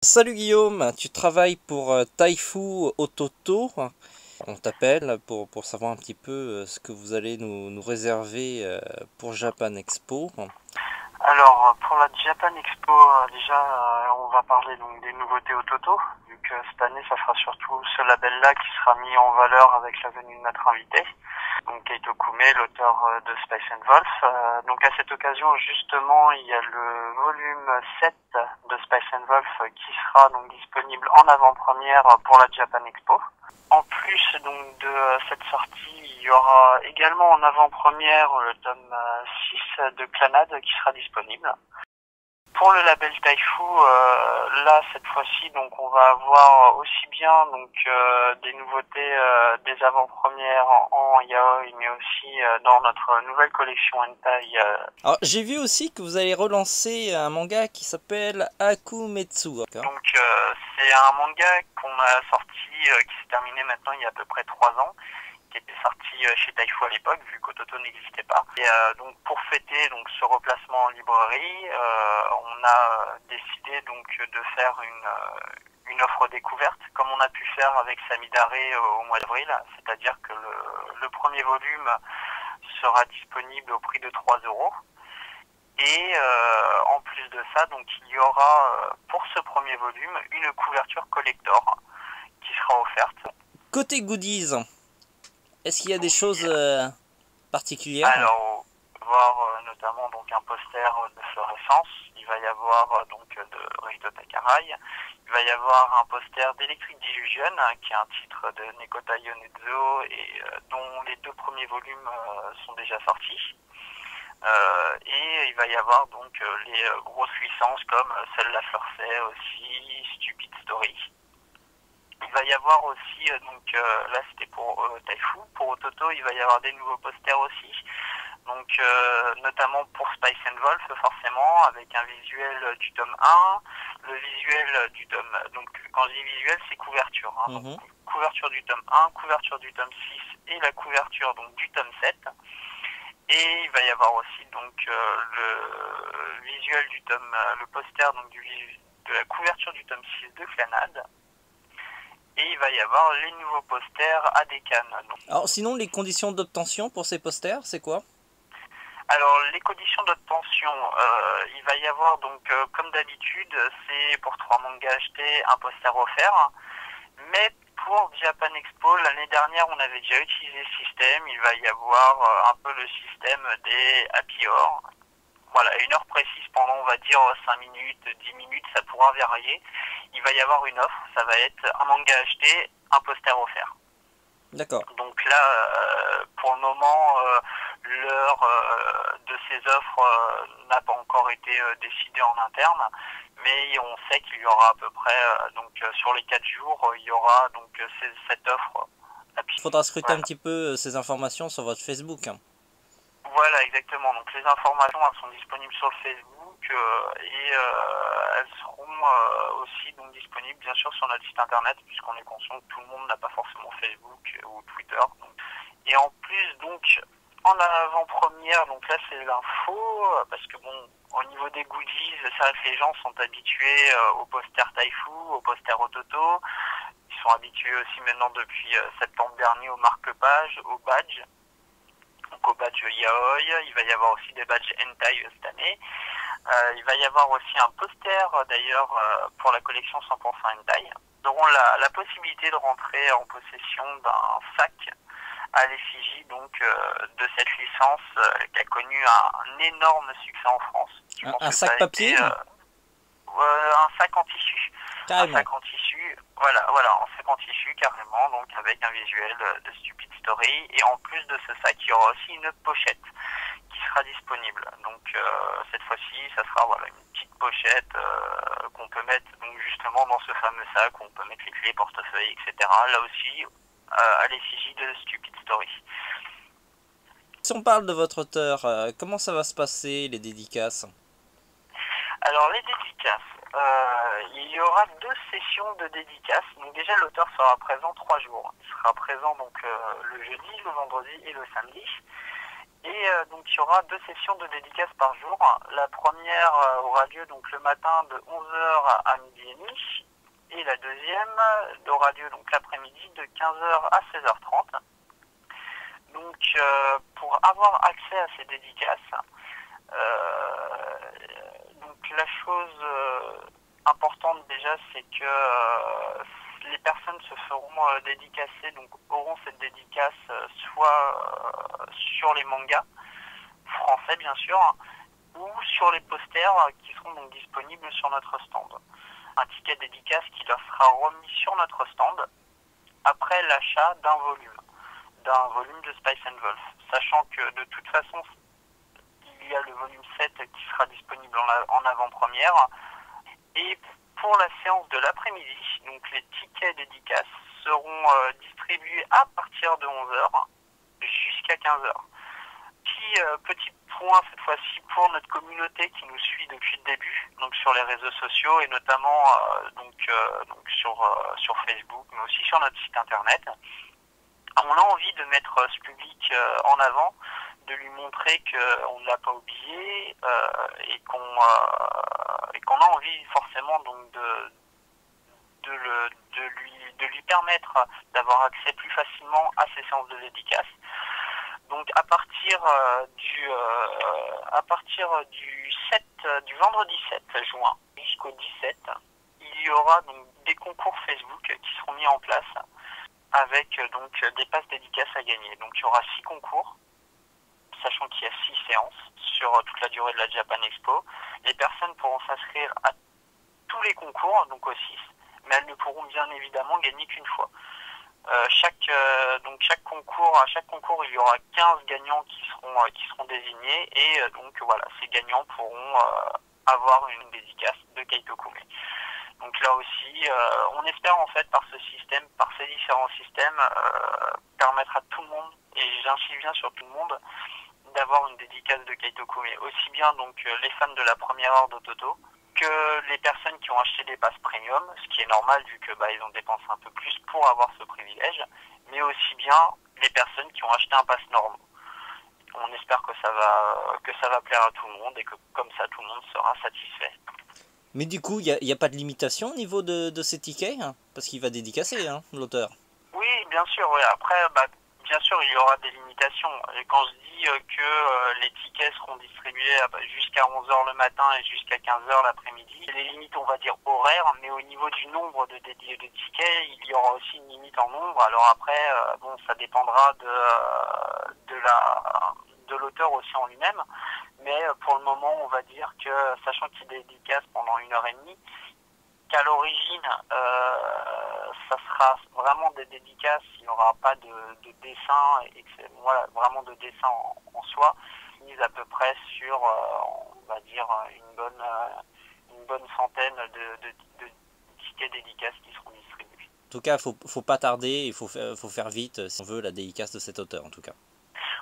Salut Guillaume, tu travailles pour Taifu Ototo. On t'appelle pour savoir un petit peu ce que vous allez nous réserver pour Japan Expo. Alors, pour la Japan Expo, déjà, on va parler donc des nouveautés Ototo, vu que cette année, ça sera surtout ce label-là qui sera mis en valeur avec la venue de notre invité, donc Keito Kume, l'auteur de Space and Wolf. Donc à cette occasion, justement, il y a le volume 7 de Space and Wolf qui sera donc disponible en avant-première pour la Japan Expo. En plus donc de cette sortie, il y aura également en avant-première le tome 6 de Clannad qui sera disponible. Pour le label Taifu, là cette fois-ci donc on va avoir aussi bien donc des nouveautés des avant-premières en yaoi, mais aussi dans notre nouvelle collection hentai. Alors j'ai vu aussi que vous allez relancer un manga qui s'appelle Akumetsu. Donc c'est un manga qu'on a sorti, qui s'est terminé maintenant il y a à peu près 3 ans, qui était sorti chez Taifu à l'époque, vu qu'Ototo n'existait pas. Et donc pour fêter donc ce replacement en librairie, on a décidé donc de faire une offre découverte, comme on a pu faire avec Samidare au mois d'avril, c'est-à-dire que le premier volume sera disponible au prix de 3 euros. Et en plus de ça, donc il y aura pour ce premier volume une couverture collector qui sera offerte. Côté goodies, est-ce qu'il y a des Oui, choses particulières? alors on va voir notamment donc un poster de Fluorescence, il va y avoir donc de Reito Takarai, il va y avoir un poster d'Electric Division qui est un titre de Nekota Yonezo et dont les 2 premiers volumes sont déjà sortis. Et il va y avoir donc les grosses licences comme celle La Fleur Sait aussi, Stupid Story. Il va y avoir aussi, donc là c'était pour Taifu, pour Ototo il va y avoir des nouveaux posters aussi, donc notamment pour Spice and Wolf forcément, avec un visuel du tome 1, le visuel du tome, donc quand je dis visuel c'est couverture, hein, donc Mhm. couverture du tome 1, couverture du tome 6 et la couverture donc du tome 7. Et il va y avoir aussi donc le visuel du tome, le poster donc de la couverture du tome 6 de Clannad. Et il va y avoir les nouveaux posters à Décane. Alors sinon les conditions d'obtention pour ces posters, c'est quoi? Alors les conditions d'obtention, il va y avoir donc comme d'habitude, c'est pour 3 mangas achetés, un poster offert. Mais pour Japan Expo, l'année dernière, on avait déjà utilisé ce système. Il va y avoir un peu le système des happy hour. Voilà, une heure précise pendant, on va dire, 5 minutes, 10 minutes, ça pourra varier. Il va y avoir une offre, ça va être un manga acheté, un poster offert. D'accord. Donc là, pour le moment, l'heure de ces offres n'a pas encore été décidée en interne, mais on sait qu'il y aura à peu près, donc sur les 4 jours, il y aura donc cette offre. Il faudra scruter un Voilà. petit peu ces informations sur votre Facebook. Voilà, exactement. Donc les informations elles sont disponibles sur le Facebook et elles seront aussi donc disponibles bien sûr sur notre site internet, puisqu'on est conscient que tout le monde n'a pas forcément Facebook ou Twitter. Donc. Et en plus donc en avant-première, donc là c'est l'info, parce que bon, au niveau des goodies, c'est vrai que les gens sont habitués au poster Taifu, au poster Ototo, ils sont habitués aussi maintenant depuis septembre dernier au marque-page, au badge. Donc au badge yaoi, il va y avoir aussi des badges hentai cette année. Il va y avoir aussi un poster d'ailleurs pour la collection 100% hentai. Ils auront la possibilité de rentrer en possession d'un sac à l'effigie donc de cette licence qui a connu un énorme succès en France. Je pense Un que ça sac a été papier? un sac en tissu. Un Carrément. sac en tissu, voilà, un sac en tissu carrément, donc avec un visuel de Stupid Story. Et en plus de ce sac, il y aura aussi une pochette qui sera disponible. Donc cette fois-ci, ça sera voilà une petite pochette qu'on peut mettre donc justement dans ce fameux sac où on peut mettre les clés, portefeuille, etc. Là aussi, à l'effigie de Stupid Story. Si on parle de votre auteur, comment ça va se passer les dédicaces? Alors les dédicaces, il y aura 2 sessions de dédicaces. Donc déjà l'auteur sera présent 3 jours. Il sera présent donc le jeudi, le vendredi et le samedi. Et donc il y aura 2 sessions de dédicaces par jour. La première aura lieu donc le matin de 11h à midi et demi. Et la deuxième aura lieu donc l'après-midi de 15h à 16h30. Donc pour avoir accès à ces dédicaces, donc la chose importante déjà, c'est que les personnes se feront dédicacer, donc auront cette dédicace soit sur les mangas français bien sûr, ou sur les posters qui seront donc disponibles sur notre stand. Un ticket dédicace qui leur sera remis sur notre stand après l'achat d'un volume de Spice and Wolf, sachant que de toute façon il y a le volume 7 qui sera disponible en avant-première. Et pour la séance de l'après-midi, donc les tickets dédicaces seront distribués à partir de 11h jusqu'à 15h. Petit point cette fois-ci pour notre communauté qui nous suit depuis le début, donc sur les réseaux sociaux et notamment donc sur Facebook, mais aussi sur notre site internet. On a envie de mettre ce public en avant, de lui montrer qu'on ne l'a pas oublié et qu'on a envie forcément donc de lui permettre d'avoir accès plus facilement à ces séances de dédicaces. Donc à partir du vendredi 7 juin jusqu'au 17, il y aura donc des concours Facebook qui seront mis en place avec donc des passes dédicaces à gagner. Donc il y aura 6 concours, sachant qu'il y a 6 séances sur toute la durée de la Japan Expo. Les personnes pourront s'inscrire à tous les concours, donc aux 6, mais elles ne pourront bien évidemment gagner qu'une fois. À chaque concours, il y aura 15 gagnants qui seront désignés et donc voilà, ces gagnants pourront avoir une dédicace de Keito Kume. Donc là aussi, on espère en fait par ces différents systèmes, permettre à tout le monde, et j'insiste bien sur tout le monde, d'avoir une dédicace de Keito Kume. Aussi bien donc les fans de la première heure d'Ototo que les personnes qui ont acheté des passes premium, ce qui est normal vu que ils ont dépensé un peu plus pour avoir ce privilège, mais aussi bien les personnes qui ont acheté un pass normal. On espère que ça va plaire à tout le monde et que comme ça tout le monde sera satisfait. Mais du coup, il n'y a pas de limitation au niveau de ces tickets, hein, parce qu'il va dédicacer, hein, l'auteur. Oui, bien sûr. Oui. Après, bien sûr, il y aura des limitations. Et quand je dis que les tickets seront distribués jusqu'à 11h le matin et jusqu'à 15h l'après-midi, les limites, on va dire, horaires, mais au niveau du nombre de tickets, il y aura aussi une limite en nombre. Alors après, ça dépendra de l'auteur aussi en lui-même. Mais pour le moment, on va dire que, sachant qu'il dédicace pendant 1h30, qu'à l'origine, ça sera vraiment des dédicaces, il n'y aura pas de dessin, et que voilà, vraiment de dessin en soi, mise à peu près sur, on va dire, une bonne centaine de tickets dédicaces qui seront distribués. En tout cas, faut pas tarder, il faut faire vite si on veut la dédicace de cet auteur en tout cas.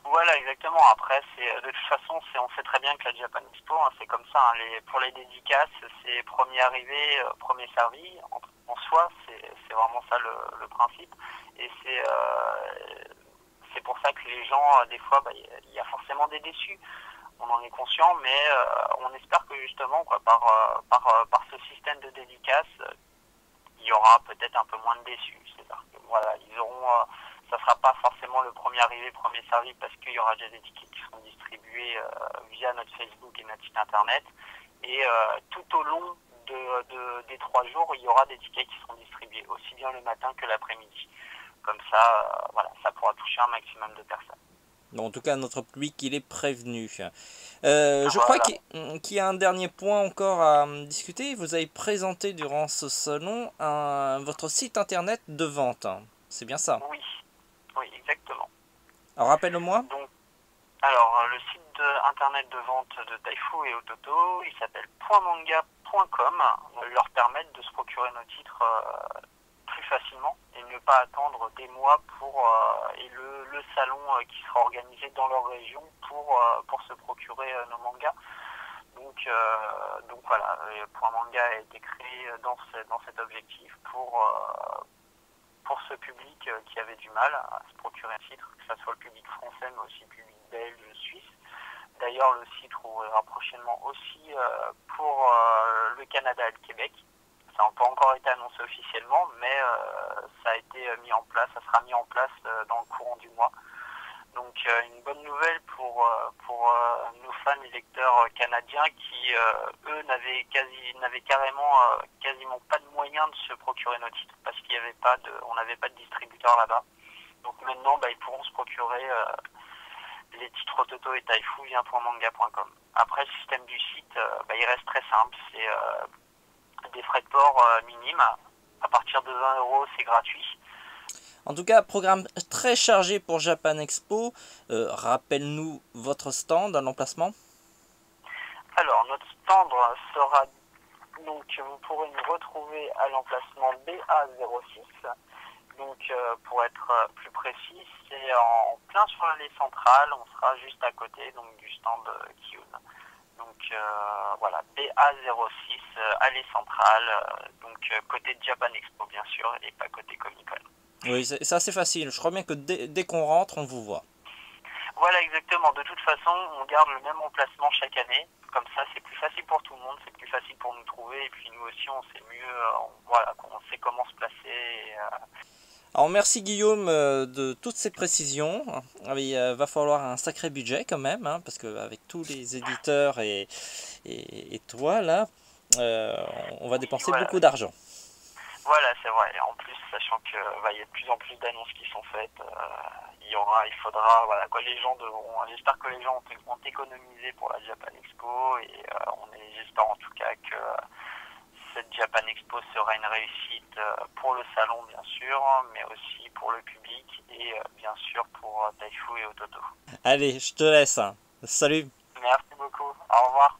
Voilà, exactement. Après, de toute façon, on sait très bien que la Japan Expo, c'est comme ça. Pour les dédicaces, c'est premier arrivé, premier servi. En soi, c'est vraiment ça le principe. Et c'est pour ça que les gens, des fois, il y a forcément des déçus. On en est conscient, mais on espère que justement, par ce système de dédicaces, il y aura peut-être un peu moins de déçus. C'est-à-dire que voilà, ils auront ça ne sera pas forcément le premier arrivé, premier servi, parce qu'il y aura déjà des tickets qui seront distribués via notre Facebook et notre site internet. Et tout au long des 3 jours, il y aura des tickets qui seront distribués, aussi bien le matin que l'après-midi. Comme ça, ça pourra toucher un maximum de personnes. Bon, en tout cas, notre public, il est prévenu. Je crois qu'il y a un dernier point encore à discuter. Vous avez présenté durant ce salon votre site internet de vente. C'est bien ça? Oui, exactement. Alors, rappelle-moi. Alors, le site internet de vente de Taifu et Ototo, il s'appelle .manga.com. On va leur permettre de se procurer nos titres plus facilement et ne pas attendre des mois et le salon qui sera organisé dans leur région pour se procurer nos mangas. Donc voilà, .manga a été créé dans cet objectif pour pour ce public qui avait du mal à se procurer un titre, que ce soit le public français mais aussi le public belge, suisse. D'ailleurs, le site ouvrira prochainement aussi pour le Canada et le Québec. Ça n'a pas encore été annoncé officiellement, mais ça a été mis en place, ça sera mis en place dans le courant du mois. Donc une bonne nouvelle pour nos fans et lecteurs canadiens qui, eux, n'avaient quasiment pas de moyens de se procurer nos titres parce qu'il n'y avait on n'avait pas de distributeur là-bas. Donc maintenant, ils pourront se procurer les titres Toto et Taifu via .manga.com. Après, le système du site, il reste très simple. C'est des frais de port minimes. À partir de 20 €, c'est gratuit. En tout cas, programme très chargé pour Japan Expo. Rappelle-nous votre stand à l'emplacement. Alors, notre stand sera donc, vous pourrez nous retrouver à l'emplacement BA06. Donc, pour être plus précis, c'est en plein sur l'allée centrale. On sera juste à côté donc du stand Kyun. Donc voilà, BA06, allée centrale, donc côté de Japan Expo bien sûr, et pas côté Comic Con. Oui, c'est assez facile. Je crois bien que dès qu'on rentre, on vous voit. Voilà, exactement. De toute façon, on garde le même emplacement chaque année. Comme ça, c'est plus facile pour tout le monde, c'est plus facile pour nous trouver. Et puis nous aussi, on sait mieux, voilà, on sait comment se placer. Alors merci Guillaume de toutes ces précisions. Il va falloir un sacré budget quand même, hein, parce qu'avec tous les éditeurs et toi là, on va dépenser beaucoup d'argent. Voilà, c'est vrai. En plus, sachant que il y a de plus en plus d'annonces qui sont faites, il faudra, voilà, quoi, les gens devront. J'espère que les gens ont économisé pour la Japan Expo et j'espère en tout cas que cette Japan Expo sera une réussite pour le salon bien sûr, mais aussi pour le public et bien sûr pour Taifu et Ototo. Allez, je te laisse. Salut. Merci beaucoup. Au revoir.